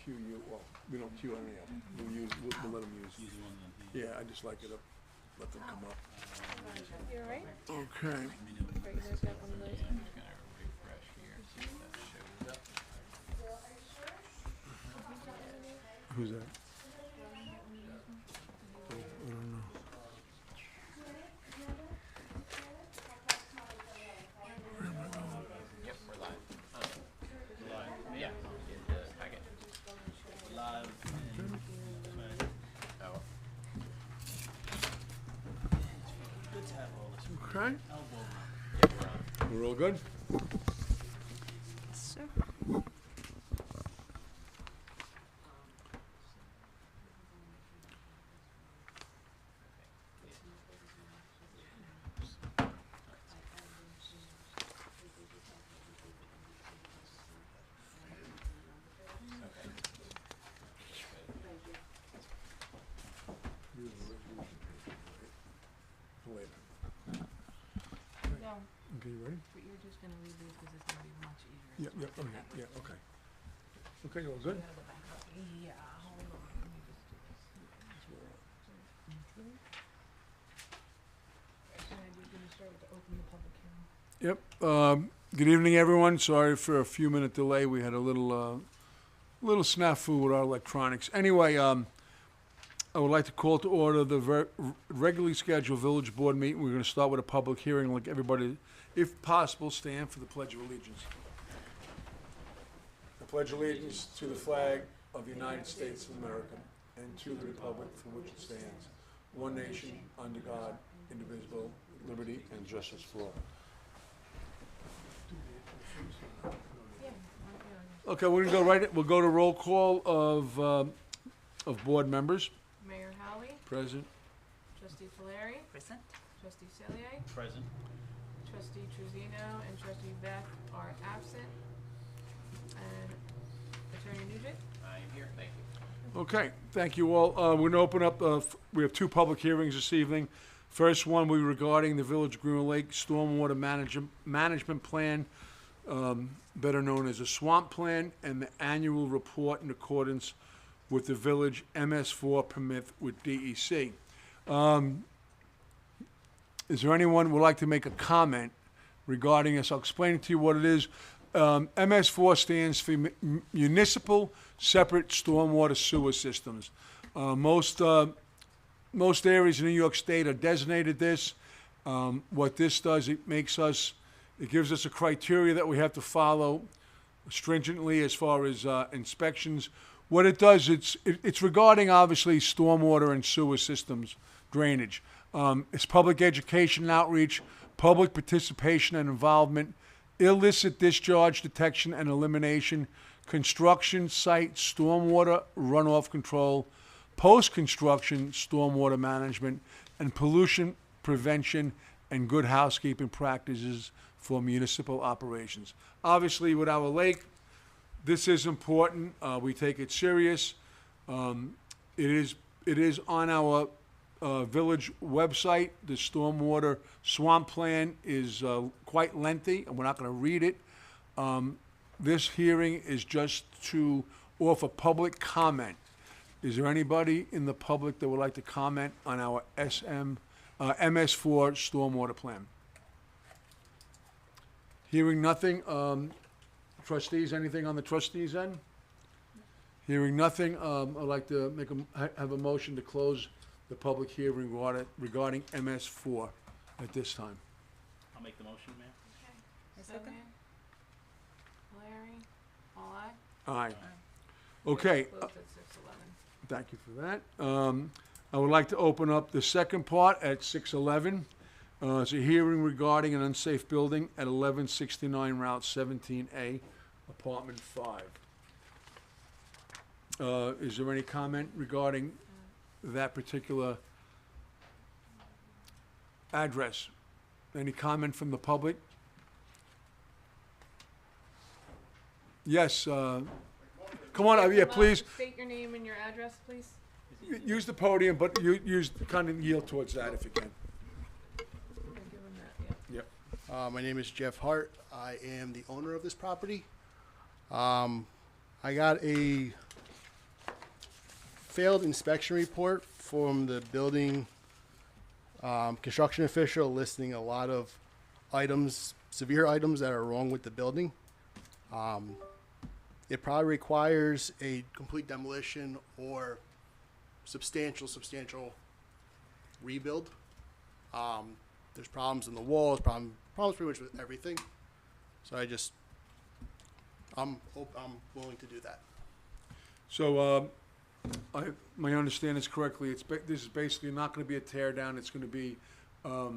QU, well, we don't Q any of them. We'll let them use. Use the one that Yeah, I just like it up, let them come up. You all right? Okay. Right, you guys got one of those? I'm just gonna refresh here, see if that shows up. Who's that? Oh, I don't know. Yep, we're live. Live, yeah, in the packet. Live and, oh. Good to have all this. Okay, Elbow room. Yeah, we're on. we're all good? Sir. For later. No, Okay, you ready? but you're just gonna read these because it's gonna be much easier. Yep, yep, okay, yeah, okay. Okay, you all good? Yeah, hold on, let me just do this. And you're gonna start with the open the public hearing. Yep, good evening, everyone. Sorry for a few minute delay. We had a little snafu with our electronics. Anyway, I would like to call to order the regularly scheduled village board meeting. We're gonna start with a public hearing, like everybody, if possible, stand for the Pledge of Allegiance. I pledge allegiance to the flag of the United States of America and to the republic for which it stands, one nation, under God, indivisible, liberty and justice for all. Okay, we're gonna go we'll go to roll call of board members. Mayor Howie, Present. trustee Polari, Present. trustee Cellier, Present. trustee Truzino, and trustee Beck are absent. And attorney Nugent? I am here, thank you. Okay, thank you all. We're gonna open up, we have two public hearings this evening. First one, we regarding the Village of Greenwood Lake Stormwater Management Plan, better known as a swamp plan, and the annual report in accordance with the village MS4 permit with DEC. Is there anyone who would like to make a comment regarding this? I'll explain to you what it is. MS4 stands for Municipal Separate Stormwater Sewer Systems. Most areas in New York State are designated this. What this does, it gives us a criteria that we have to follow stringently as far as inspections. What it does, it's regarding obviously stormwater and sewer systems drainage. It's public education and outreach, public participation and involvement, illicit discharge detection and elimination, construction site stormwater runoff control, post-construction stormwater management, and pollution prevention and good housekeeping practices for municipal operations. Obviously, with our lake, this is important. We take it serious. It is on our village website. The stormwater swamp plan is quite lengthy, and we're not going to read it. This hearing is just to offer public comment. Is there anybody in the public that would like to comment on our MS4 stormwater plan? Hearing nothing. Trustees, anything on the trustees' end? Hearing nothing, I'd like to have a motion to close the public hearing regarding MS4 at this time. I'll make the motion, Mayor. Second. Larry, all aye? Aye. Okay, Closed at 6:11. thank you for that. I would like to open up the second part at 6:11. It's a hearing regarding an unsafe building at 1169 Route 17A, Apartment 5. Is there any comment regarding that particular address? Any comment from the public? Yes, come on, yeah, please, State your name and your address, please. use the podium, but kind of yield towards that if you can. Give him that, yeah. Yep. My name is Jeff Hart. I am the owner of this property. I got a failed inspection report from the building construction official listing a lot of items, severe items that are wrong with the building. It probably requires a complete demolition or substantial rebuild. There's problems in the walls, problems pretty much with everything. So I'm willing to do that. So, my understanding is correctly, this is basically not gonna be a tear down, it's gonna be, a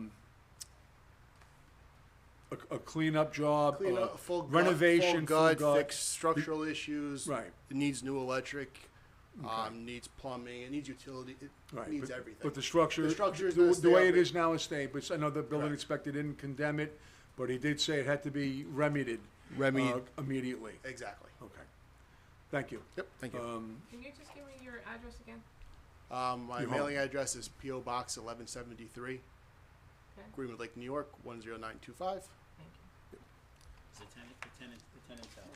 cleanup job, Clean up, full renovation, full gut, full gut. fix structural issues. Right. It needs new electric. Okay. Needs plumbing. It needs utility. It Right, needs but- everything. But the structure, The structure is the gonna stay way up. it is now is staying, but I know the building Correct. inspector didn't condemn it, but he did say it had to be remedied. Immediately. Exactly. Okay. Thank you. Yep. Thank you. Can you just give me your address again? My your mailing address is P.O. Box 1173, Okay, Greenwood Lake, New York 10925. thank you. Is the tenant's out?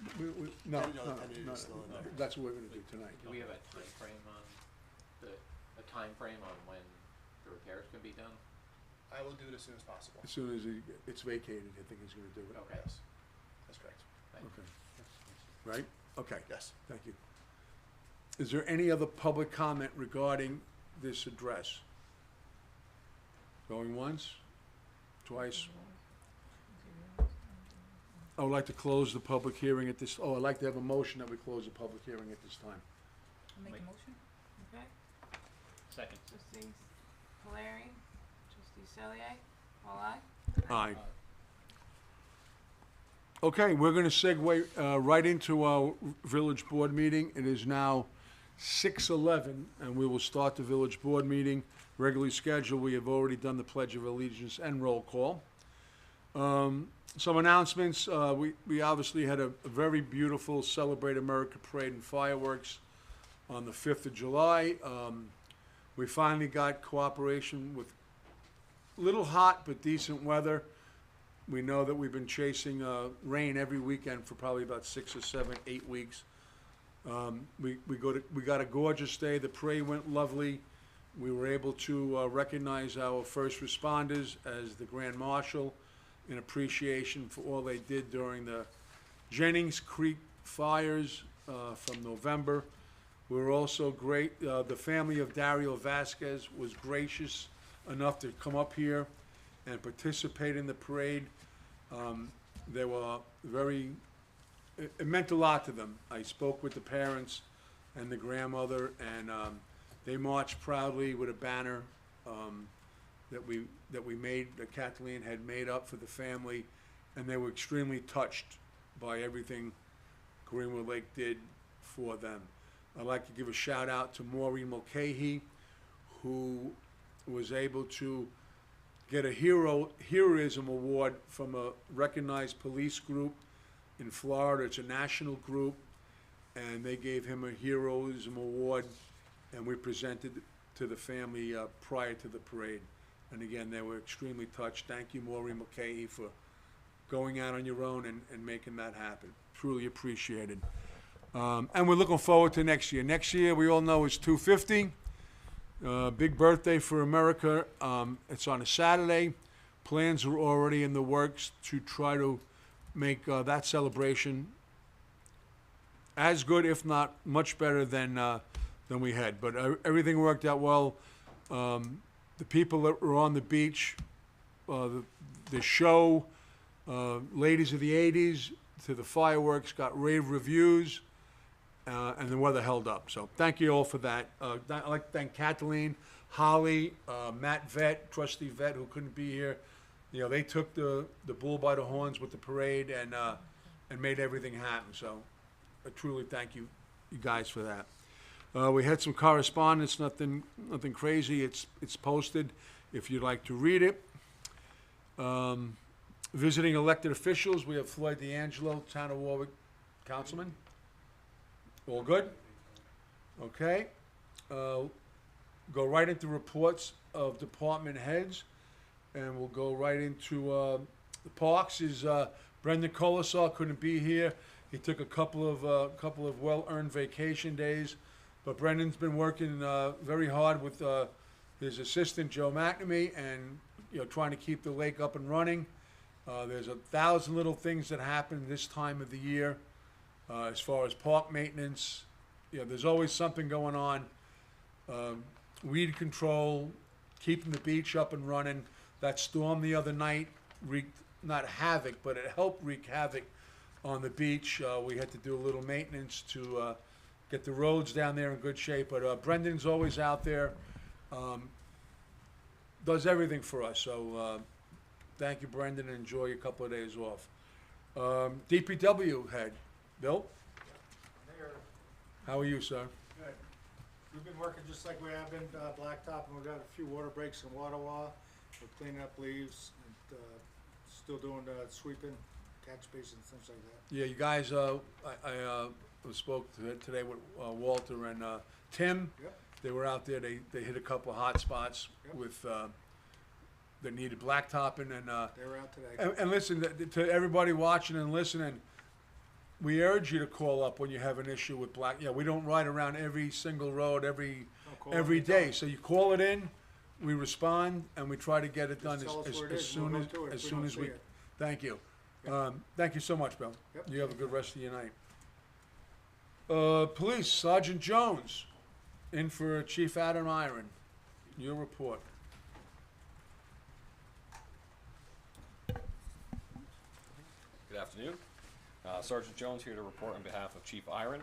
No, No, the tenant is still in there. that's what we're gonna do tonight. Do we have a time frame on when the repairs can be done? I will do it as soon as possible. As soon as it's vacated, I think he's gonna do it. Okay. Yes. That's correct. Okay. Right? Okay, Yes. thank you. Is there any other public comment regarding this address? Going once? Twice? I would like to close the public hearing at this, I'd like to have a motion that we close the public hearing at this time. I'll make a motion. Okay, Second. trustees Polari, trustee Cellier, all aye? Aye. Okay, we're gonna segue right into our village board meeting. It is now 6:11, and we will start the village board meeting regularly scheduled. We have already done the Pledge of Allegiance and roll call. Some announcements. We obviously had a very beautiful Celebrate America Parade and fireworks on the 5th of July. We finally got cooperation with little hot but decent weather. We know that we've been chasing rain every weekend for probably about 6 or 7, 8 weeks. We got a gorgeous day. The parade went lovely. We were able to recognize our first responders as the Grand Marshal in appreciation for all they did during the Jennings Creek fires from November. We were also great. The family of Dario Vasquez was gracious enough to come up here and participate in the parade. They were it meant a lot to them. I spoke with the parents and the grandmother, and they marched proudly with a banner that we made, that Kathleen had made up for the family, and they were extremely touched by everything Greenwood Lake did for them. I'd like to give a shout out to Maureen Mulcahy, who was able to get a heroism award from a recognized police group in Florida. It's a national group, and they gave him a heroism award, and we presented to the family prior to the parade. And again, they were extremely touched. Thank you, Maureen Mulcahy, for going out on your own and making that happen. Truly appreciated. And we're looking forward to next year. Next year, we all know, is 250. Big birthday for America. It's on a Saturday. Plans are already in the works to try to make that celebration as good, if not much better than we had. But everything worked out well. The people that were on the beach, the show, Ladies of the 80s, to the fireworks, got rave reviews. And the weather held up. So thank you all for that. I'd like to thank Kathleen, Holly, Matt Vett, Trustee Vett, who couldn't be here. You know, they took the bull by the horns with the parade and made everything happen. So I truly thank you guys for that. We had some correspondence, nothing crazy. It's posted if you'd like to read it. Visiting elected officials, we have Floyd D'Angelo, Town of Warwick Councilman. All good? Okay. Go right into reports of department heads, and we'll go right into the parks. Brendan Colasar couldn't be here. He took a couple of well-earned vacation days. But Brendan's been working very hard with his assistant, Joe McNamee, and, trying to keep the lake up and running. There's 1,000 little things that happen this time of the year as far as park maintenance. There's always something going on. Weed control, keeping the beach up and running. That storm the other night wreaked not havoc, but it helped wreak havoc on the beach. We had to do a little maintenance to get the roads down there in good shape. But Brendan's always out there, does everything for us. So thank you, Brendan, and enjoy a couple of days off. DPW head, Bill? Mayor, How are you, sir? good. We've been working just like we have been, blacktop, and we've got a few water breaks in Wattawa. We're cleaning up leaves, and, still doing, sweeping, catch basins, things like that. Yeah, you guys, I spoke today with Walter and Tim. Yep. They were out there, they hit a couple of hot spots Yep. with, that needed blacktopping and, They were out today. and listen, to everybody watching and listening, we urge you to call up when you have an issue with we don't ride around every single road every Call day. anytime. So you call it in, we respond, and we try to get it done Just tell us where it as is, and soon we'll as, go to it as if we soon don't as see we, it. thank you. Yep. Thank you so much, Bill. Yep. You have a good rest of your night. Police, Sergeant Jones, in for Chief Adam Iron. Your report. Good afternoon. Sergeant Jones here to report on behalf of Chief Iron.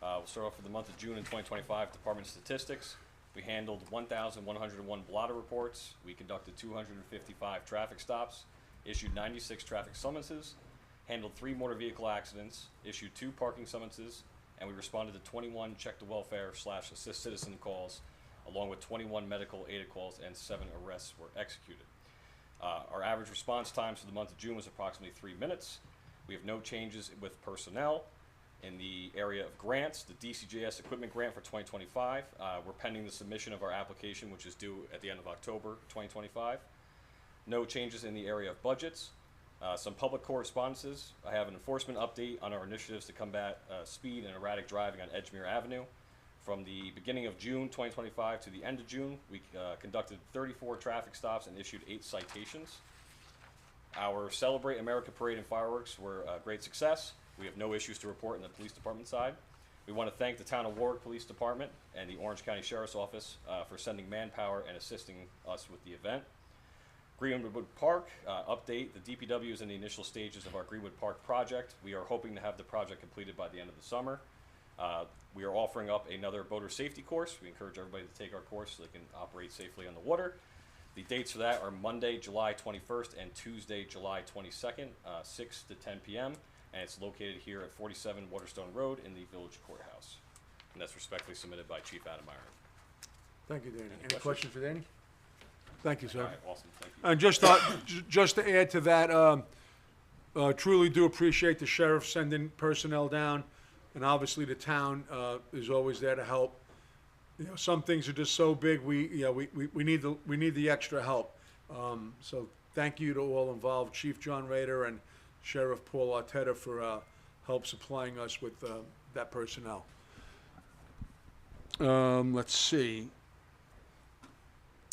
We'll start off with the month of June in 2025 Department Statistics. We handled 1,101 blotter reports. We conducted 255 traffic stops, issued 96 traffic summonses, handled 3 motor vehicle accidents, issued 2 parking summonses, and we responded to 21 check the welfare / assist citizen calls, along with 21 medical aided calls, and 7 arrests were executed. Our average response times for the month of June was approximately 3 minutes. We have no changes with personnel. In the area of grants, the DCJS equipment grant for 2025, we're pending the submission of our application, which is due at the end of October 2025. No changes in the area of budgets. Some public correspondences. I have an enforcement update on our initiatives to combat speed and erratic driving on Edgemere Avenue. From the beginning of June 2025 to the end of June, we conducted 34 traffic stops and issued 8 citations. Our Celebrate America Parade and fireworks were a great success. We have no issues to report in the police department side. We want to thank the Town of Warwick Police Department and the Orange County Sheriff's Office for sending manpower and assisting us with the event. Greenwood Park update. The DPW is in the initial stages of our Greenwood Park project. We are hoping to have the project completed by the end of the summer. We are offering up another boater safety course. We encourage everybody to take our course so they can operate safely on the water. The dates for that are Monday, July 21st and Tuesday, July 22nd, 6 to 10 p.m. And it's located here at 47 Waterstone Road in the Village Courthouse. And that's respectfully submitted by Chief Adam Iron. Thank you, Danny. Any questions? questions for Danny? Thank you, All sir. right, awesome, thank you. And just to add to that, truly do appreciate the sheriff sending personnel down, and obviously the town is always there to help. Some things are just so big, we need the extra help. So thank you to all involved, Chief John Rader and Sheriff Paul Arteta for help supplying us with that personnel. Let's see.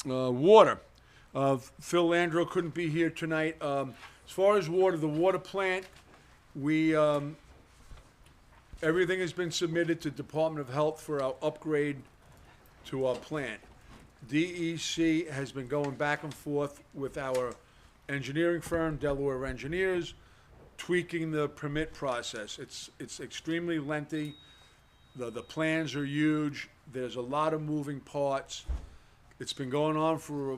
Water. Phil Landro couldn't be here tonight. As far as water, the water plant, everything has been submitted to Department of Health for our upgrade to our plant. DEC has been going back and forth with our engineering firm, Delaware Engineers, tweaking the permit process. It's extremely lengthy. The plans are huge. There's a lot of moving parts. It's been going on for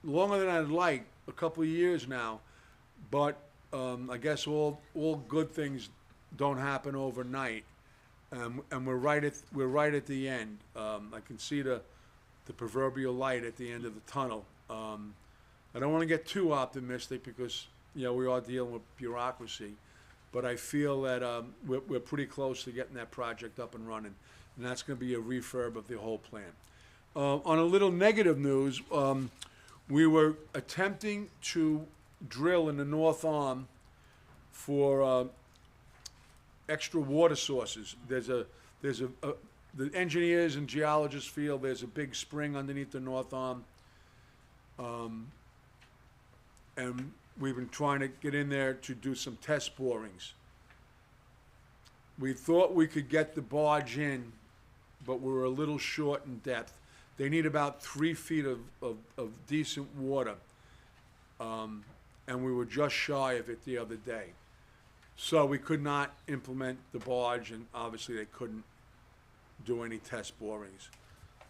longer than I'd like, a couple of years now. But I guess all good things don't happen overnight. And we're right at the end. I can see the proverbial light at the end of the tunnel. I don't want to get too optimistic because we are dealing with bureaucracy, but I feel that we're pretty close to getting that project up and running, and that's going to be a refurb of the whole plant. On a little negative news, we were attempting to drill in the North Arm for extra water sources. There's a the engineers and geologists feel there's a big spring underneath the north arm. And we've been trying to get in there to do some test borings. We thought we could get the barge in, but we were a little short in depth. They need about 3 feet of decent water. And we were just shy of it the other day. So we could not implement the barge, and obviously they couldn't do any test borings.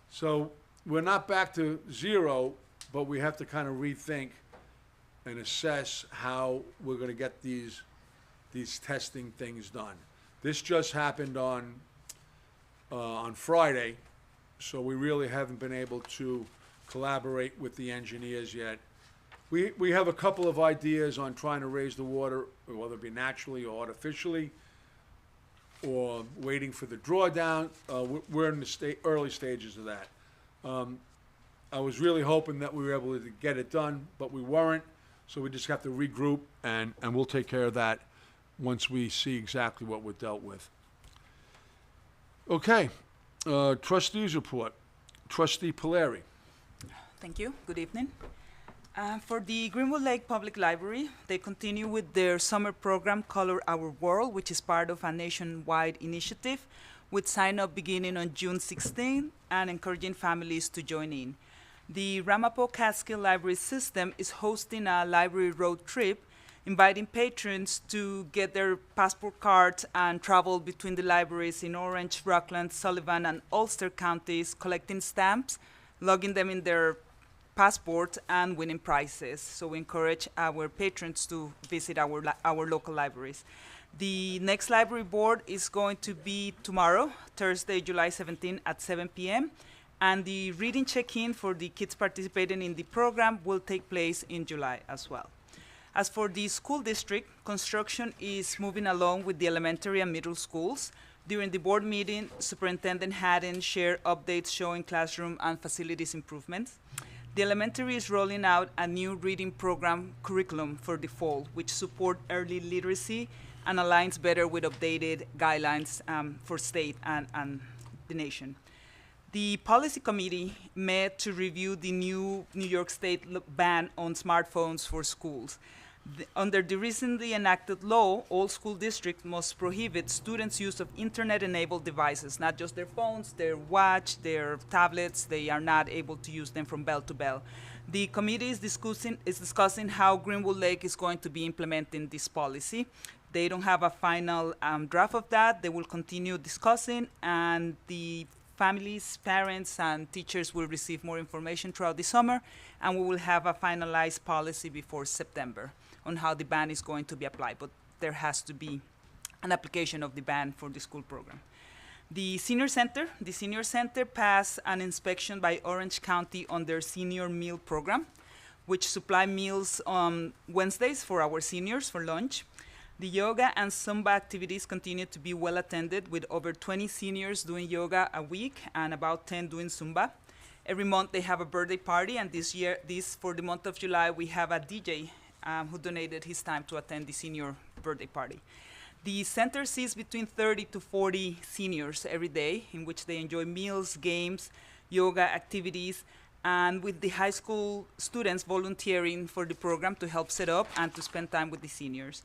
So we're not back to zero, but we have to kind of rethink and assess how we're gonna get these testing things done. This just happened on Friday, so we really haven't been able to collaborate with the engineers yet. We have a couple of ideas on trying to raise the water, whether it be naturally or artificially, or waiting for the drawdown. We're in the early stages of that. I was really hoping that we were able to get it done, but we weren't, so we just have to regroup, and we'll take care of that once we see exactly what we're dealt with. Okay, trustees report. Trustee Polari. Thank you. Good evening. For the Greenwood Lake Public Library, they continue with their summer program, Color Our World, which is part of a nationwide initiative with sign-up beginning on June 16 and encouraging families to join in. The Ramapo Catskill Library System is hosting a library road trip, inviting patrons to get their passport cards and travel between the libraries in Orange, Rockland, Sullivan, and Ulster counties, collecting stamps, logging them in their passport, and winning prizes. So we encourage our patrons to visit our local libraries. The next library board is going to be tomorrow, Thursday, July 17 at 7 p.m. And the reading check-in for the kids participating in the program will take place in July as well. As for the school district, construction is moving along with the elementary and middle schools. During the board meeting, Superintendent Haddon shared updates showing classroom and facilities improvements. The elementary is rolling out a new reading program curriculum for the fall, which support early literacy and aligns better with updated guidelines for state and the nation. The policy committee met to review the new New York State ban on smartphones for schools. Under the recently enacted law, all school districts must prohibit students' use of internet-enabled devices, not just their phones, their watch, their tablets. They are not able to use them from bell to bell. The committee is discussing how Greenwood Lake is going to be implementing this policy. They don't have a final draft of that. They will continue discussing, and the families, parents, and teachers will receive more information throughout the summer, and we will have a finalized policy before September on how the ban is going to be applied, but there has to be an application of the ban for the school program. The senior center passed an inspection by Orange County on their senior meal program, which supply meals on Wednesdays for our seniors for lunch. The yoga and Zumba activities continue to be well attended, with over 20 seniors doing yoga a week and about 10 doing Zumba. Every month they have a birthday party, and this for the month of July, we have a DJ who donated his time to attend the senior birthday party. The center sees between 30 to 40 seniors every day, in which they enjoy meals, games, yoga activities, and with the high school students volunteering for the program to help set up and to spend time with the seniors.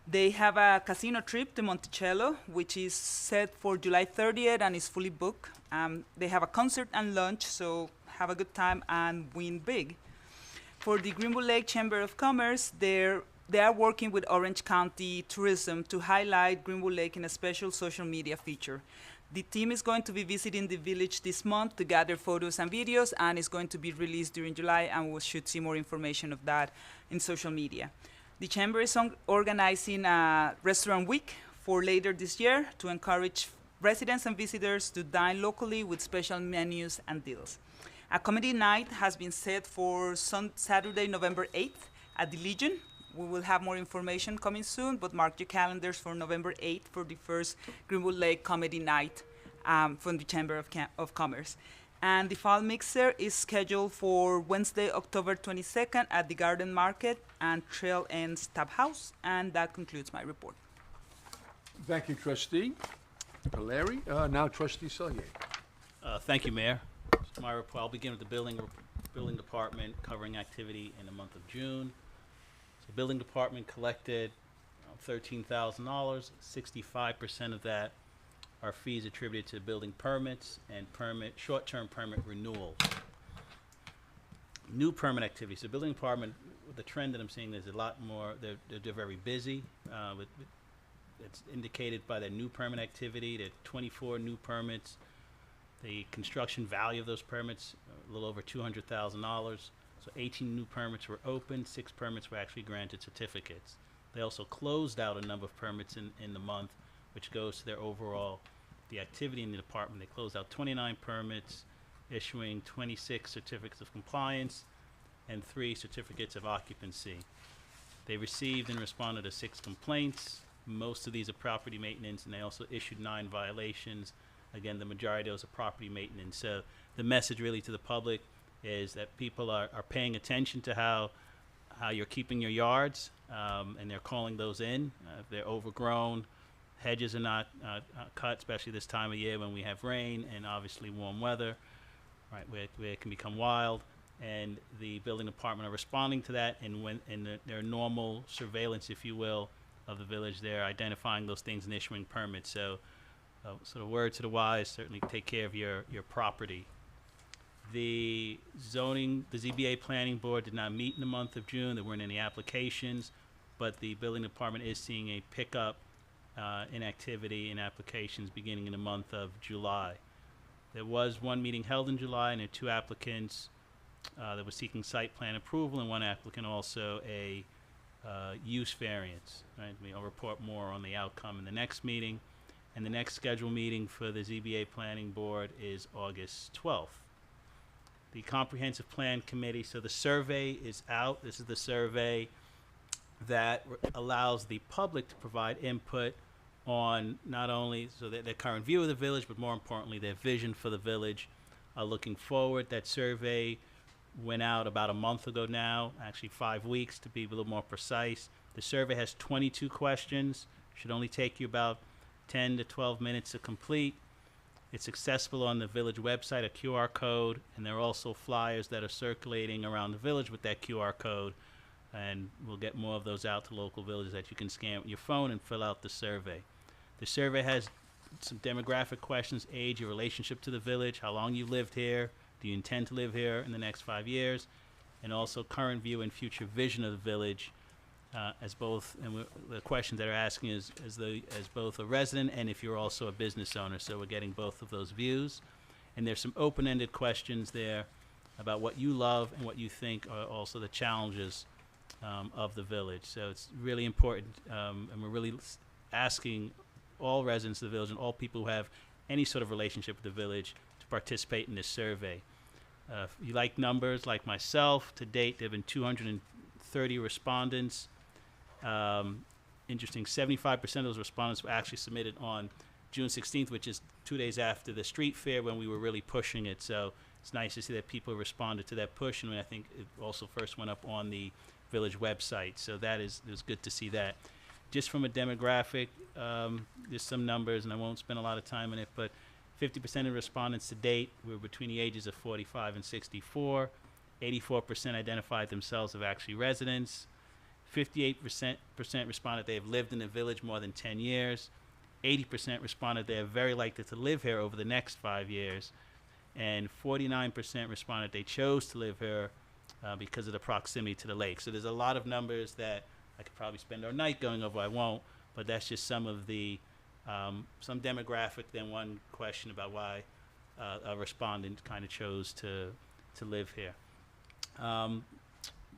They have a casino trip to Monticello, which is set for July 30th and is fully booked. They have a concert and lunch, so have a good time and win big. For the Greenwood Lake Chamber of Commerce, they are working with Orange County Tourism to highlight Greenwood Lake in a special social media feature. The team is going to be visiting the village this month to gather photos and videos, and is going to be released during July, and we should see more information of that in social media. The Chamber is organizing a restaurant week for later this year to encourage residents and visitors to dine locally with special menus and deals. A comedy night has been set for Saturday, November 8th at the Legion. We will have more information coming soon, but mark your calendars for November 8th for the first Greenwood Lake Comedy Night from the Chamber of Commerce. And the Fall Mixer is scheduled for Wednesday, October 22nd at the Garden Market and Trail Ends Tap House. And that concludes my report. Thank you, trustee. Larry, now trustee Selye. Thank you, Mayor. So my report, I'll begin with the building department covering activity in the month of June. So building department collected $13,000. 65% of that are fees attributed to building permits and short-term permit renewals. New permit activity. So building department, the trend that I'm seeing, there's a lot more, they're very busy. It's indicated by the new permit activity, the 24 new permits. The construction value of those permits, a little over $200,000. So 18 new permits were opened, 6 permits were actually granted certificates. They also closed out a number of permits in the month, which goes to their overall, the activity in the department. They closed out 29 permits, issuing 26 certificates of compliance and 3 certificates of occupancy. They received and responded to 6 complaints. Most of these are property maintenance, and they also issued 9 violations. Again, the majority of those are property maintenance. So the message really to the public is that people are paying attention to how you're keeping your yards, and they're calling those in. If they're overgrown, hedges are not cut, especially this time of year when we have rain and obviously warm weather, right, where it can become wild. And the building department are responding to that, and their normal surveillance, if you will, of the village, they're identifying those things and issuing permits. So sort of word to the wise, certainly take care of your property. The ZBA planning board did not meet in the month of June. There weren't any applications, but the building department is seeing a pickup in activity and applications beginning in the month of July. There was 1 meeting held in July, and there are 2 applicants that were seeking site plan approval, and 1 applicant also a use variance. Right? I'll report more on the outcome in the next meeting. And the next scheduled meeting for the ZBA Planning Board is August 12th. The Comprehensive Plan Committee, so the survey is out. This is the survey that allows the public to provide input on not only their current view of the village, but more importantly, their vision for the village. Looking forward, that survey went out about a month ago now, actually 5 weeks to be a little more precise. The survey has 22 questions. Should only take you about 10 to 12 minutes to complete. It's accessible on the village website, a QR code, and there are also flyers that are circulating around the village with that QR code, and we'll get more of those out to local villages that you can scan with your phone and fill out the survey. The survey has some demographic questions: age, your relationship to the village, how long you've lived here, do you intend to live here in the next 5 years, and also current view and future vision of the village. As both, and the questions that are asking is as both a resident and if you're also a business owner. So we're getting both of those views. And there's some open-ended questions there about what you love and what you think are also the challenges of the village. So it's really important, and we're really asking all residents of the village and all people who have any sort of relationship with the village to participate in this survey. If you like numbers like myself, to date there have been 230 respondents. Interesting, 75% of those respondents were actually submitted on June 16th, which is 2 days after the street fair when we were really pushing it. So it's nice to see that people responded to that push, and I think it also first went up on the village website. So it was good to see that. Just from a demographic, there's some numbers, and I won't spend a lot of time on it, but 50% of respondents to date were between the ages of 45 and 64. 84% identified themselves as actually residents. 58% responded they have lived in the village more than 10 years. 80% responded they are very likely to live here over the next 5 years. And 49% responded they chose to live here because of the proximity to the lake. So there's a lot of numbers that I could probably spend our night going over. I won't, but that's just some of the some demographic. Then one question about why a respondent kind of chose to live here.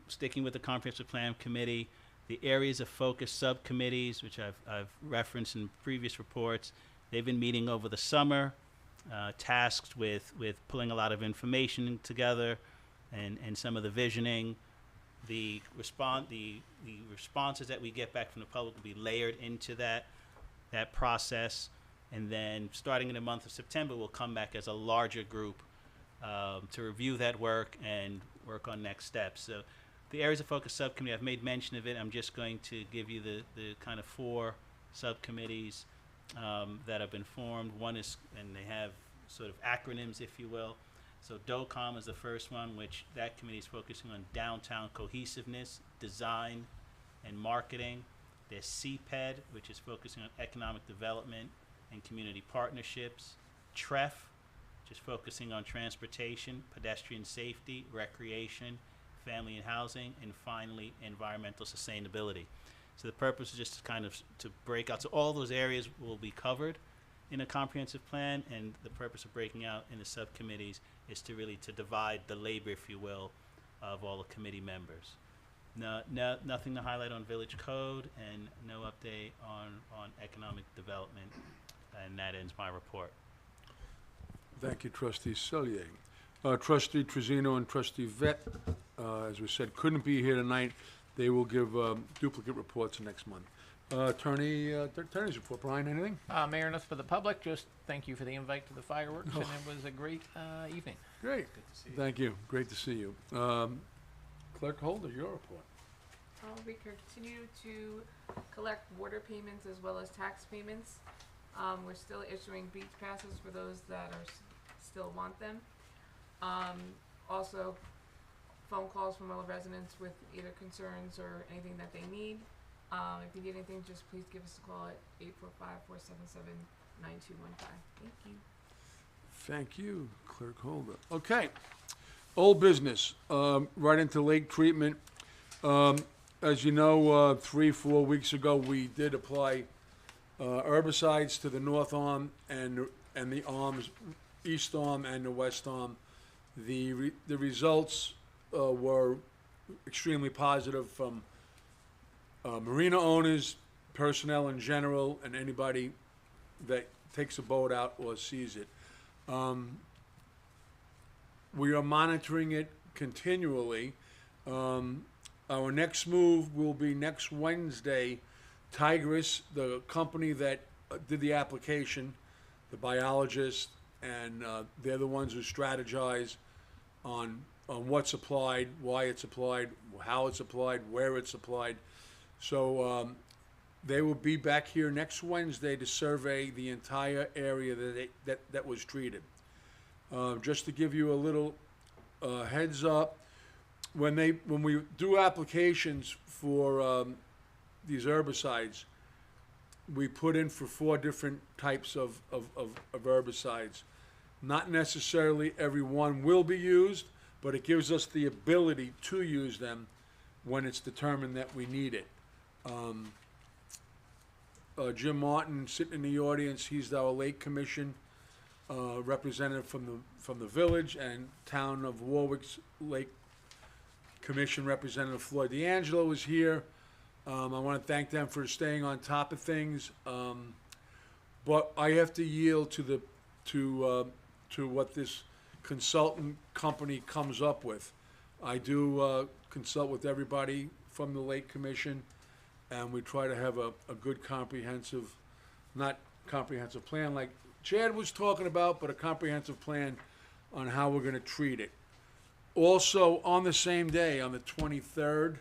Sticking with the Comprehensive Plan Committee, the areas of focus subcommittees, which I've referenced in previous reports, they've been meeting over the summer, tasked with pulling a lot of information together and some of the visioning. The responses that we get back from the public will be layered into that process, and then starting in the month of September, we'll come back as a larger group to review that work and work on next steps. So the areas of focus subcommittee, I've made mention of it. I'm just going to give you the kind of 4 subcommittees that have been formed. One is, and they have sort of acronyms, if you will. So DOCOM is the first one, which that committee is focusing on downtown cohesiveness, design, and marketing. There's CPED, which is focusing on economic development and community partnerships. TREF, which is focusing on transportation, pedestrian safety, recreation, family and housing, and finally, environmental sustainability. So the purpose is just to kind of to break out. So all those areas will be covered in a comprehensive plan, and the purpose of breaking out in the subcommittees is to really to divide the labor, if you will, of all the committee members. Nothing to highlight on village code, and no update on economic development, and that ends my report. Thank you, Trustee Cellier. Trustee Trezino and Trustee Vett, as we said, couldn't be here tonight. They will give duplicate reports next month. Attorney's report. Brian, anything? Mayor, nothing for the public, just thank you for the invite to the fireworks, and it was a great evening. Great. Thank you. Great to see you. Clerk Holder, your report. We continue to collect water payments as well as tax payments. We're still issuing beach passes for those that are still want them. Also, phone calls from all the residents with either concerns or anything that they need. If you need anything, just please give us a call at 845-477-9215. Thank you. Thank you, Clerk Holder. Okay. Old business, right into lake treatment. As you know, 3-4 weeks ago, we did apply herbicides to the north arm and the arms, east arm and the west arm. The results were extremely positive from marina owners, personnel in general, and anybody that takes a boat out or sees it. We are monitoring it continually. Our next move will be next Wednesday. Tigris, the company that did the application, the biologist, and they're the ones who strategize on what's applied, why it's applied, how it's applied, where it's applied. So they will be back here next Wednesday to survey the entire area that was treated. Just to give you a little heads up, when we do applications for these herbicides, we put in for 4 different types of herbicides. Not necessarily every one will be used, but it gives us the ability to use them when it's determined that we need it. Jim Martin, sitting in the audience, he's our Lake Commission representative from the village, and Town of Warwick's Lake Commission representative Floyd D'Angelo is here. I want to thank them for staying on top of things, but I have to yield to what this consultant company comes up with. I do consult with everybody from the Lake Commission, and we try to have a good comprehensive, not comprehensive plan like Chad was talking about, but a comprehensive plan on how we're going to treat it. Also, on the same day, on the 23rd,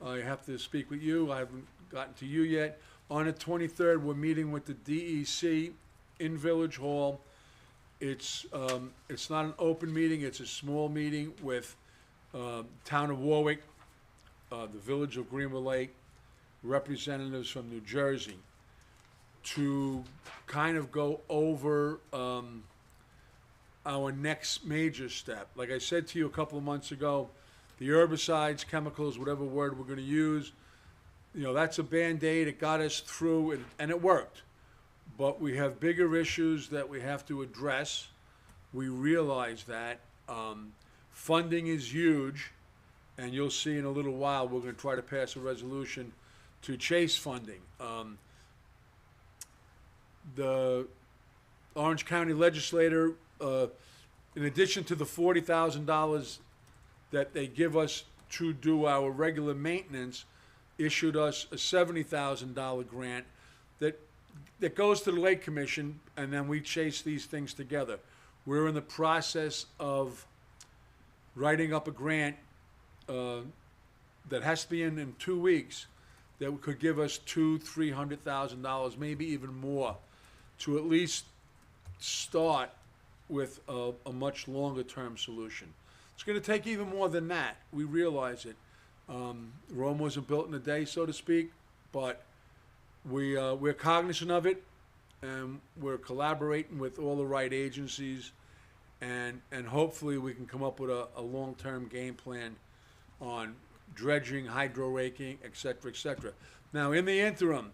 I have to speak with you. I haven't gotten to you yet. On the 23rd, we're meeting with the DEC in Village Hall. It's not an open meeting. It's a small meeting with Town of Warwick, the Village of Greenwood Lake, representatives from New Jersey, to kind of go over our next major step. Like I said to you a couple of months ago, the herbicides, chemicals, whatever word we're going to use, that's a Band-Aid. It got us through, and it worked. But we have bigger issues that we have to address. We realize that. Funding is huge, and you'll see in a little while we're going to try to pass a resolution to chase funding. The Orange County legislator, in addition to the $40,000 that they give us to do our regular maintenance, issued us a $70,000 grant that goes to the Lake Commission, and then we chase these things together. We're in the process of writing up a grant that has to be in 2 weeks that could give us $200,000-300,000, maybe even more, to at least start with a much longer term solution. It's going to take even more than that. We realize it. Rome wasn't built in a day, so to speak, but we're cognizant of it, and we're collaborating with all the right agencies, and hopefully we can come up with a long-term game plan on dredging, hydro raking, et cetera, et cetera. Now, in the interim,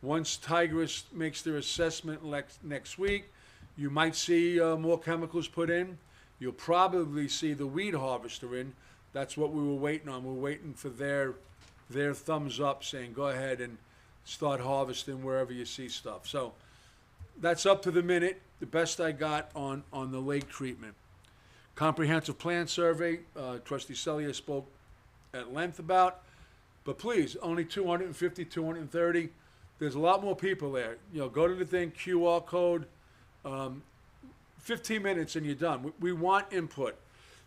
once Tigris makes their assessment next week, you might see more chemicals put in. You'll probably see the weed harvester in. That's what we were waiting on. We're waiting for their thumbs up saying, go ahead and start harvesting wherever you see stuff. So that's up to the minute, the best I got on the lake treatment. Comprehensive plan survey, Trustee Celia spoke at length about, but please, only 250, 230. There's a lot more people there. You know, go to the thing, QR code, 15 minutes and you're done. We want input.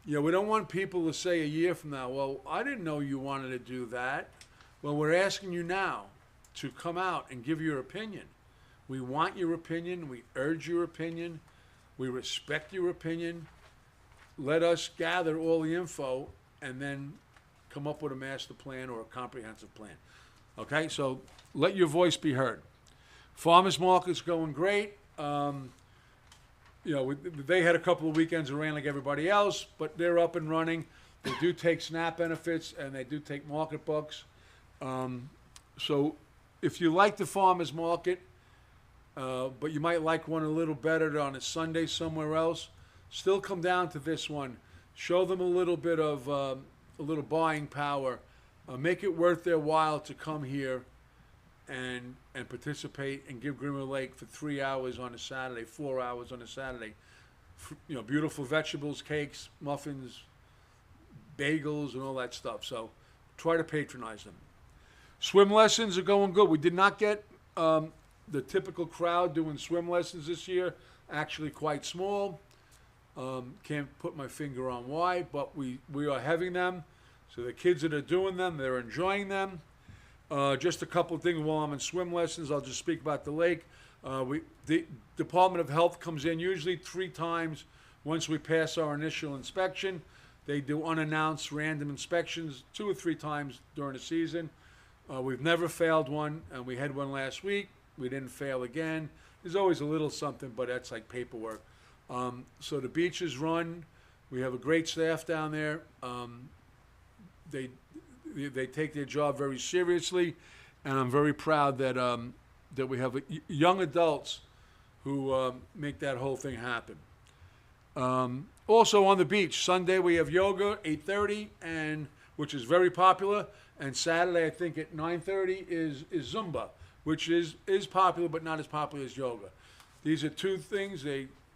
You know, we don't want people to say a year from now, well, I didn't know you wanted to do that. Well, we're asking you now to come out and give your opinion. We want your opinion. We urge your opinion. We respect your opinion. Let us gather all the info and then come up with a master plan or a comprehensive plan. Okay, so let your voice be heard. Farmers market's going great. You know, they had a couple of weekends that ran like everybody else, but they're up and running. They do take SNAP benefits and they do take market bucks. So if you like the farmers market, but you might like one a little better on a Sunday somewhere else, still come down to this one. Show them a little bit of a little buying power. Make it worth their while to come here and participate and give Greenwood Lake for 3 hours on a Saturday, 4 hours on a Saturday. You know, beautiful vegetables, cakes, muffins, bagels, and all that stuff. So try to patronize them. Swim lessons are going good. We did not get the typical crowd doing swim lessons this year. Actually quite small. Can't put my finger on why, but we are having them. So the kids that are doing them, they're enjoying them. Just a couple of things while I'm in swim lessons. I'll just speak about the lake. The Department of Health comes in usually 3 times once we pass our initial inspection. They do unannounced random inspections 2 or 3 times during the season. We've never failed one, and we had one last week. We didn't fail again. There's always a little something, but that's like paperwork. So the beach is run. We have a great staff down there. They take their job very seriously, and I'm very proud that that we have young adults who make that whole thing happen. Also on the beach, Sunday we have yoga 8:30, and which is very popular, and Saturday I think at 9:30 is Zumba, which is popular but not as popular as yoga. These are 2 things.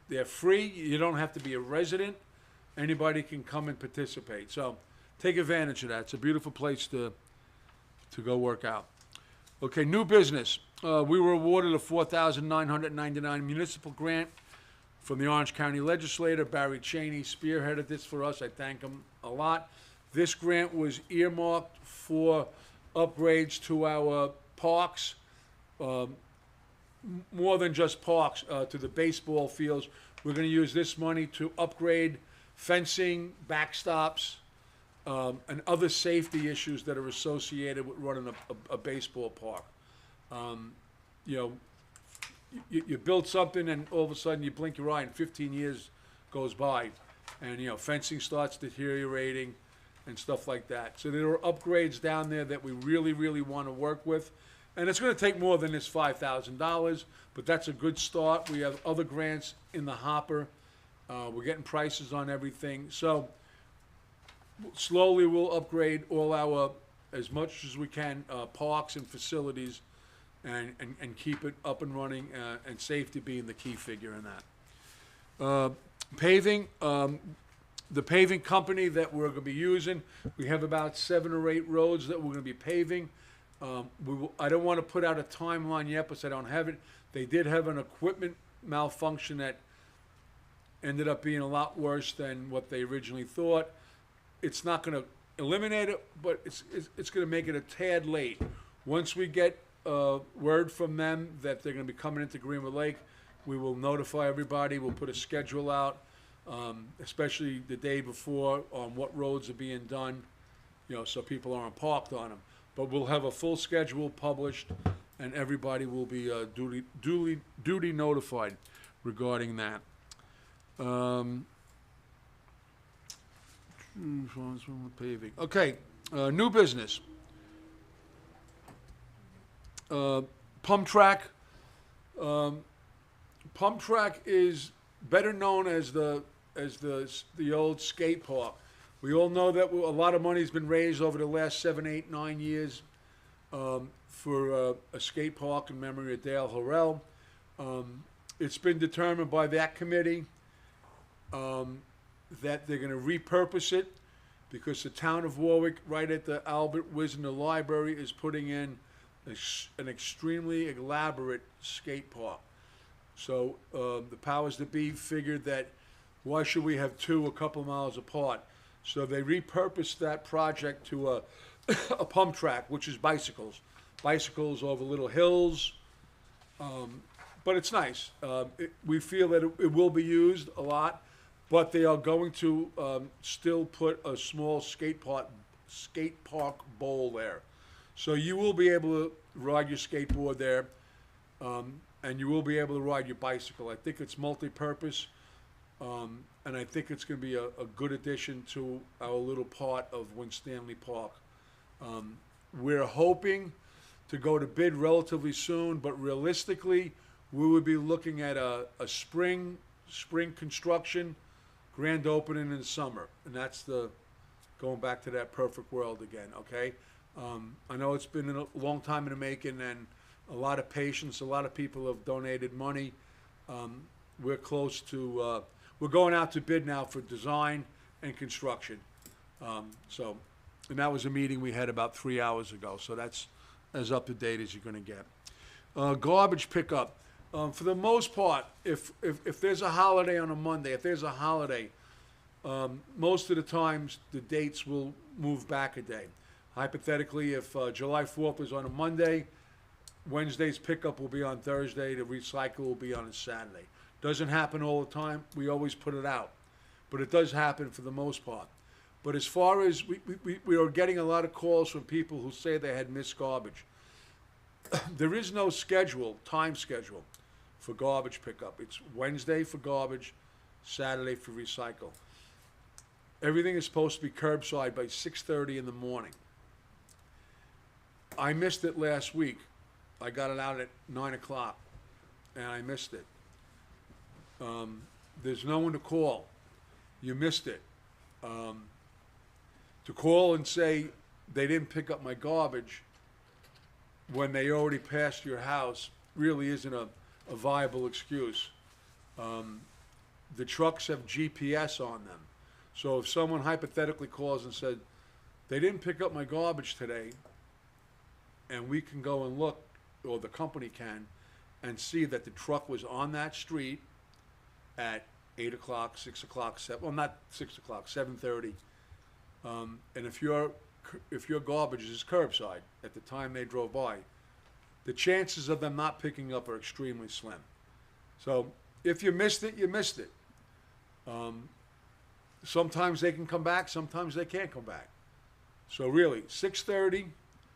They're free. You don't have to be a resident. Anybody can come and participate. So take advantage of that. It's a beautiful place to go work out. Okay, new business. We were awarded a $4,999 municipal grant from the Orange County Legislator. Barry Cheney spearheaded this for us. I thank him a lot. This grant was earmarked for upgrades to our parks, more than just parks, to the baseball fields. We're going to use this money to upgrade fencing, backstops, and other safety issues that are associated with running a baseball park. You know, you build something and all of a sudden you blink your eye and 15 years goes by, and you know, fencing starts deteriorating and stuff like that. So there are upgrades down there that we really, really want to work with. And it's going to take more than this $5,000, but that's a good start. We have other grants in the hopper. We're getting prices on everything. So slowly we'll upgrade all our, as much as we can, parks and facilities, and keep it up and running, and safety being the key figure in that. Paving, the paving company that we're going to be using, we have about 7 or 8 roads that we're going to be paving. I don't want to put out a timeline yet because I don't have it. They did have an equipment malfunction that ended up being a lot worse than what they originally thought. It's not going to eliminate it, but it's going to make it a tad late. Once we get word from them that they're going to be coming into Greenwood Lake, we will notify everybody. We'll put a schedule out, especially the day before, on what roads are being done, so people aren't parked on them. But we'll have a full schedule published, and everybody will be duly notified regarding that. Okay, new business. Pump Track. Pump Track is better known as the old skate park. We all know that a lot of money's been raised over the last 7, 8, 9 years for a skate park in memory of Dale Harrell. It's been determined by that committee that they're going to repurpose it because the town of Warwick, right at the Albert Wisner Library, is putting in an extremely elaborate skate park. So the powers that be figured that why should we have two a couple miles apart? So they repurposed that project to a pump track, which is bicycles over little hills. But it's nice. We feel that it will be used a lot, but they are going to still put a small skate park bowl there. So you will be able to ride your skateboard there, and you will be able to ride your bicycle. I think it's multi-purpose, and I think it's going to be a good addition to our little part of Winstanley Park. We're hoping to go to bid relatively soon, but realistically, we would be looking at a spring construction, grand opening in the summer, and that's going back to that perfect world again. Okay, I know it's been a long time in the making, and a lot of patience. A lot of people have donated money. We're close to. We're going out to bid now for design and construction. And that was a meeting we had about 3 hours ago. So that's as up to date as you're going to get. Garbage pickup. For the most part, if there's a holiday on a Monday, most of the times the dates will move back a day. Hypothetically, if July 4th is on a Monday, Wednesday's pickup will be on Thursday, the recycle will be on a Saturday. Doesn't happen all the time. We always put it out. But it does happen for the most part. But as far as we are getting a lot of calls from people who say they had missed garbage. There is no time schedule for garbage pickup. It's Wednesday for garbage, Saturday for recycle. Everything is supposed to be curbside by 6:30 in the morning. I missed it last week. I got it out at 9 o'clock, and I missed it. There's no one to call. You missed it. To call and say they didn't pick up my garbage when they already passed your house really isn't a viable excuse. The trucks have GPS on them. So if someone hypothetically calls and said, they didn't pick up my garbage today, and we can go and look, or the company can, and see that the truck was on that street at 8 o'clock, 6 o'clock, not 6 o'clock, 7:30. And if your garbage is curbside at the time they drove by, the chances of them not picking up are extremely slim. So if you missed it, you missed it. Sometimes they can come back, sometimes they can't come back. So really, 6:30,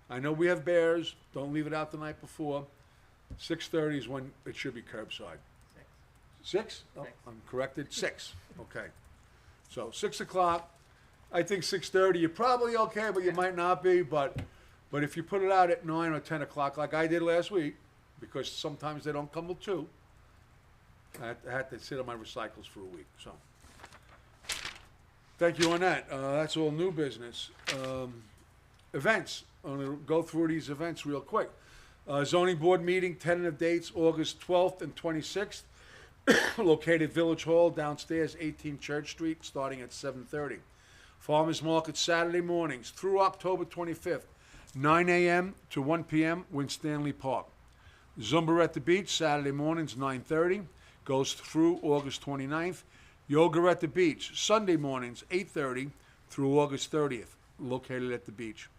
I know we have bears, don't leave it out the night before. 6:30 is when it should be curbside. 6? Oh, I'm corrected, 6, okay. So 6 o'clock, I think 6:30, you're probably okay, but you might not be, but if you put it out at 9 or 10 o'clock, like I did last week, because sometimes they don't come till 2, I had to sit on my recycles for a week, so. Thank you on that. That's all new business. Events. I'm going to go through these events real quick. Zoning board meeting, tentative dates, August 12th and 26th. Located Village Hall, downstairs, 18 Church Street, starting at 7:30. Farmers Market Saturday mornings through October 25th, 9 a.m. to 1 p.m., Winstanley Park. Zumba at the Beach, Saturday mornings, 9:30, goes through August 29th. Yoga at the Beach, Sunday mornings, 8:30 through August 30th, located at the beach.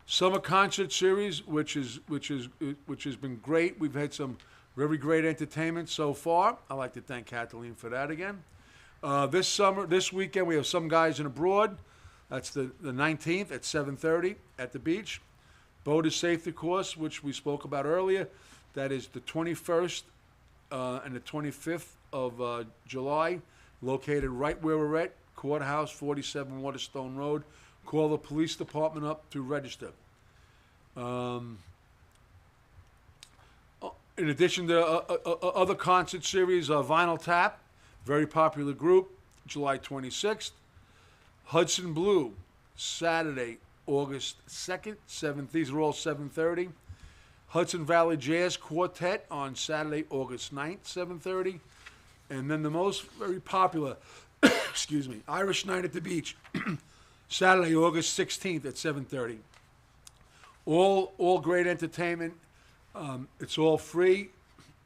Summer concert series, which has been great. We've had some very great entertainment so far. I'd like to thank Kathleen for that again. This weekend, we have Some Guys in Abroad. That's the 19th at 7:30 at the beach. Boater Safety Course, which we spoke about earlier. That is the 21st and the 25th of July, located right where we're at, Courthouse, 47 Waterstone Road. Call the police department up to register. In addition to other concert series, Vinyl Tap, very popular group, July 26th. Hudson Blue, Saturday, August 2nd, 7th. These are all 7:30. Hudson Valley Jazz Quartet on Saturday, August 9th, 7:30. And then the most very popular, excuse me, Irish Night at the Beach, Saturday, August 16th at 7:30. All great entertainment. It's all free,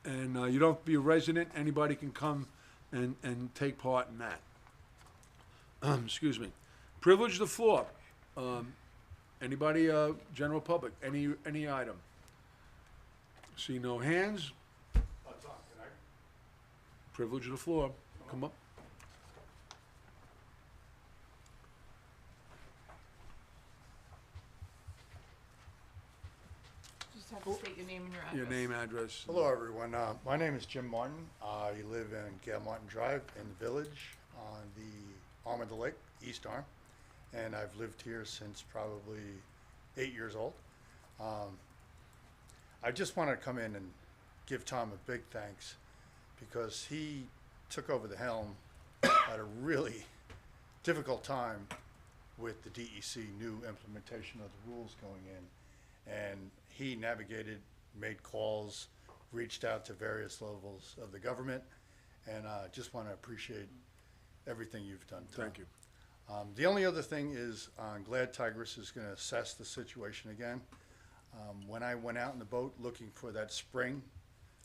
and you don't have to be a resident. Anybody can come and take part in that. Excuse me. Privilege the floor. Anybody, general public, any item? See no hands. Privilege of the floor. Come up. Just have to state your name and your address. Your name, address. Hello, everyone. My name is Jim Martin. I live in Gail Martin Drive in the village on the arm of the lake, East Arm. And I've lived here since probably 8 years old. I just want to come in and give Tom a big thanks because he took over the helm at a really difficult time with the DEC new implementation of the rules going in. And he navigated, made calls, reached out to various levels of the government, and I just want to appreciate everything you've done, Tom. Thank you. The only other thing is I'm glad Tigris is going to assess the situation again. When I went out in the boat looking for that spring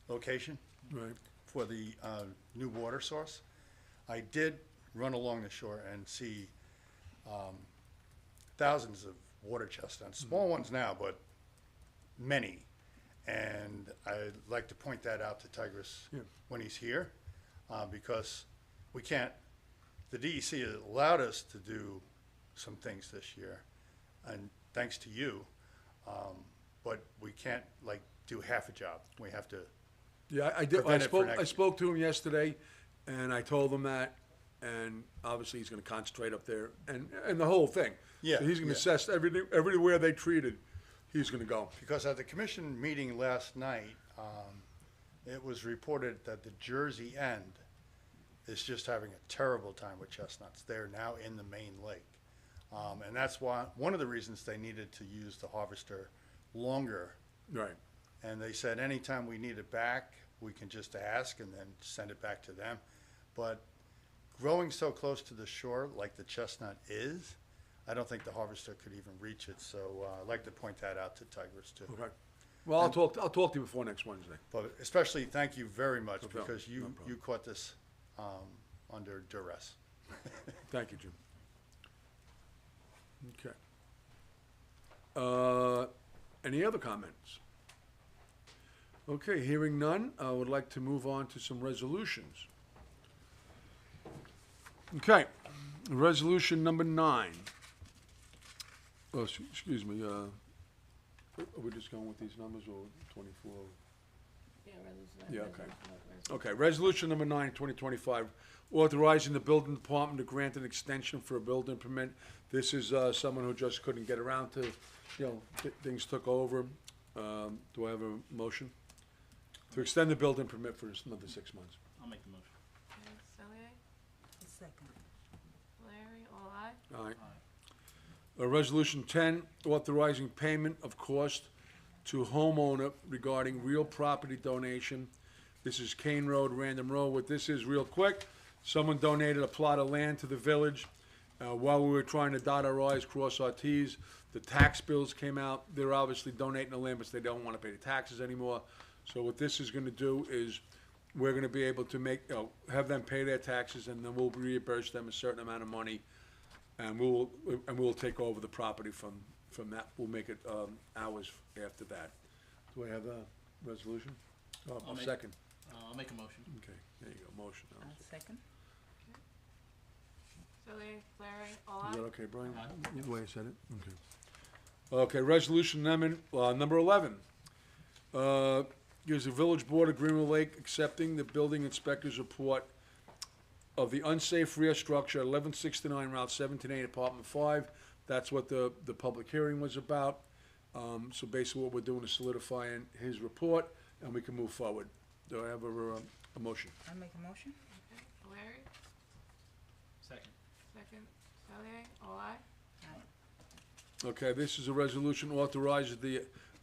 location Right. for the new water source, I did run along the shore and see thousands of water chestnuts, small ones now, but many. And I'd like to point that out to Tigris Yeah. when he's here, because we can't, the DEC has allowed us to do some things this year, and thanks to you, but we can't like do half a job. We have to, Yeah, I did. I Prevent it for spoke. next I year. spoke to him yesterday, and I told him that, and obviously he's going to concentrate up there and the whole thing. Yeah, So he's going to yeah. assess everything, everywhere they treated. He's going to go. because at the commission meeting last night, it was reported that the Jersey end is just having a terrible time with chestnuts. They're now in the main lake. And that's why, one of the reasons they needed to use the harvester longer. Right. And they said anytime we need it back, we can just ask and then send it back to them. But growing so close to the shore like the chestnut is, I don't think the harvester could even reach it. So I'd like to point that out to Tigris too. Okay. Well, I'll talk to you before next Wednesday. But especially, thank you very much No problem. because No you problem. caught this under duress. Thank you, Jim. Okay. Any other comments? Okay, hearing none, I would like to move on to some resolutions. Okay, resolution number 9. Oh, excuse me, are we just going with these numbers or 24? Yeah, resolution. Yeah, okay. resolution. Okay, resolution number 9, 2025, authorizing the building department to grant an extension for a building permit. This is someone who just couldn't get around to, things took over. Do I have a motion? To extend the building permit for another 6 months. I'll make the motion. Okay, Cellier, Second. Larry, all aye. All right. Resolution 10, authorizing payment of cost to homeowner regarding real property donation. This is Kane Road, Random Road. What this is, real quick, someone donated a plot of land to the village. While we were trying to dot our i's, cross our t's, the tax bills came out. They're obviously donating the land, but they don't want to pay the taxes anymore. So what this is going to do is we're going to be able to have them pay their taxes, and then we'll reimburse them a certain amount of money, and we'll take over the property from from that, we'll make it, hours after that. Do I have a resolution? I'll A make- second. I'll make a motion. Okay, there you go, motion. Second. Sillay, Flaherty, all Is that aye. okay, Brian? Aye. The way I said it? Okay. Okay, resolution amendment, number 11. Gives the Village Board of Greenwood Lake accepting the building inspector's report of the unsafe rear structure at 1169 Route 17A, Apartment 5. That's what the public hearing was about. So basically what we're doing is solidifying his report, and we can move forward. Do I have a motion? I'll make a motion. Okay, Flaherty, Second. second, Sillay, all aye. Okay, this is a resolution authorizes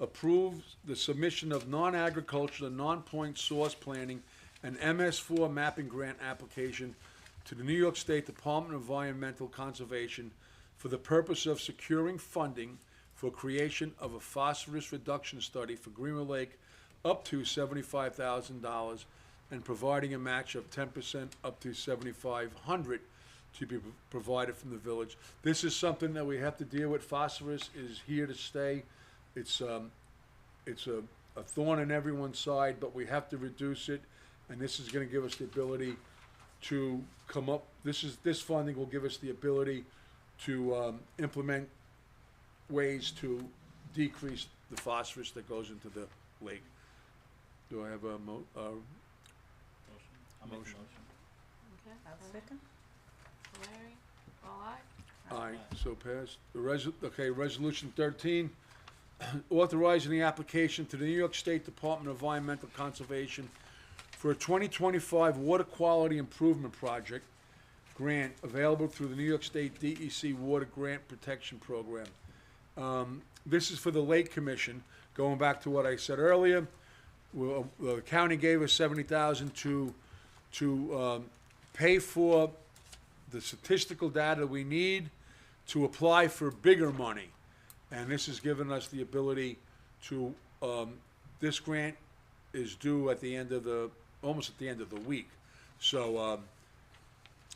approves the submission of non-agricultural, non-point source planning and MS4 mapping grant application to the New York State Department of Environmental Conservation for the purpose of securing funding for creation of a phosphorus reduction study for Greenwood Lake up to $75,000 and providing a match of 10% up to $7,500 to be provided from the village. This is something that we have to deal with. Phosphorus is here to stay. It's a thorn in everyone's side, but we have to reduce it, and this is gonna give us the ability to come up, this funding will give us the ability to, implement ways to decrease the phosphorus that goes into the lake. Do I have a Motion. I'll make the Motion. motion. Okay, I'll Sillay, second. Flaherty, all aye. Aye, so passed. Resolution 13, authorizing the application to the New York State Department of Environmental Conservation for a 2025 Water Quality Improvement Project grant available through the New York State DEC Water Grant Protection Program. This is for the Lake Commission, going back to what I said earlier. The county gave us $70,000 to pay for the statistical data we need to apply for bigger money. And this has given us the ability to, this grant is due at the end of almost at the end of the week. So,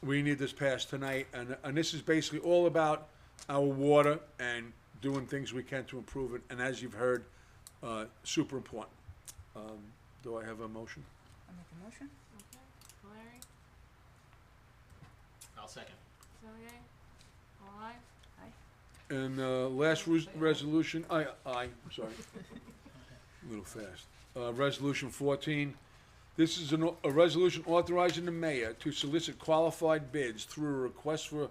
we need this passed tonight, and this is basically all about our water and doing things we can to improve it, and as you've heard, super important. Do I have a motion? I'll make a motion. Okay, Flaherty, I'll second. Sillay, all aye. And last resolution, I'm sorry, a little fast. Resolution 14, this is a resolution authorizing the mayor to solicit qualified bids through a request for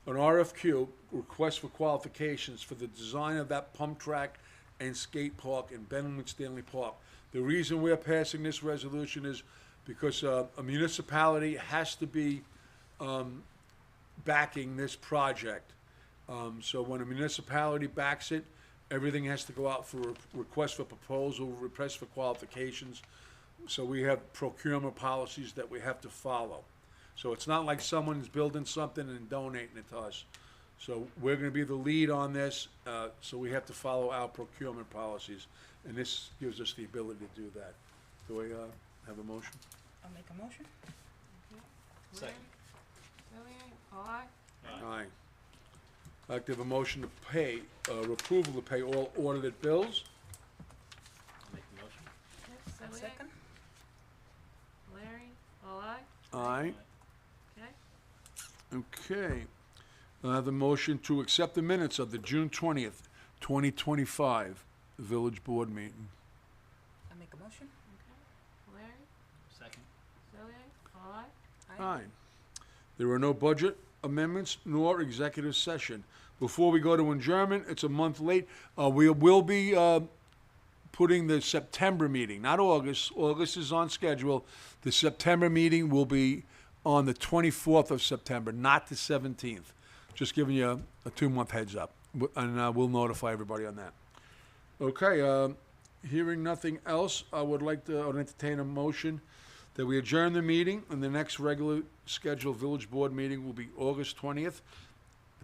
an RFQ, request for qualifications for the design of that pump track and skate park in Benjamin Stanley Park. The reason we're passing this resolution is because a municipality has to be backing this project. So when a municipality backs it, everything has to go out for a request for proposal, request for qualifications. So we have procurement policies that we have to follow. So it's not like someone's building something and donating it to us. So we're gonna be the lead on this, so we have to follow our procurement policies. And this gives us the ability to do that. Do I have a motion? I'll make a motion. Second. Sillay, all aye. Aye. I'd like to have a motion to pay, approval to pay all audited bills. I'll make the motion. Okay, I'll Sillay, second. Flaherty, all aye. Aye. Okay, Okay. I have a motion to accept the minutes of the June 20th, 2025 Village Board meeting. I'll make a motion. okay. Flaherty, Second. Sillay, all aye. Aye. There are no budget amendments nor executive session. Before we go to adjournment, it's a month late. We will be putting the September meeting, not August. August is on schedule. The September meeting will be on the 24th of September, not the 17th. Just giving you a 2-month heads up, and we'll notify everybody on that. Okay, hearing nothing else, I would like to entertain a motion that we adjourn the meeting, and the next regular scheduled village board meeting will be August 20th,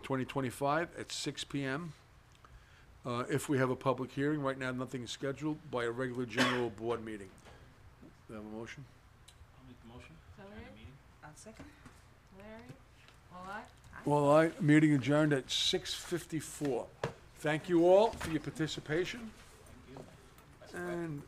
2025, at 6 p.m. If we have a public hearing, right now, nothing is scheduled, by a regular general board meeting. Do I have a motion? I'll make the motion. Adjourn Sillay, the meeting. I'll second. Flaherty, all aye. Well, meeting adjourned at 6:54. Thank you all for your participation. And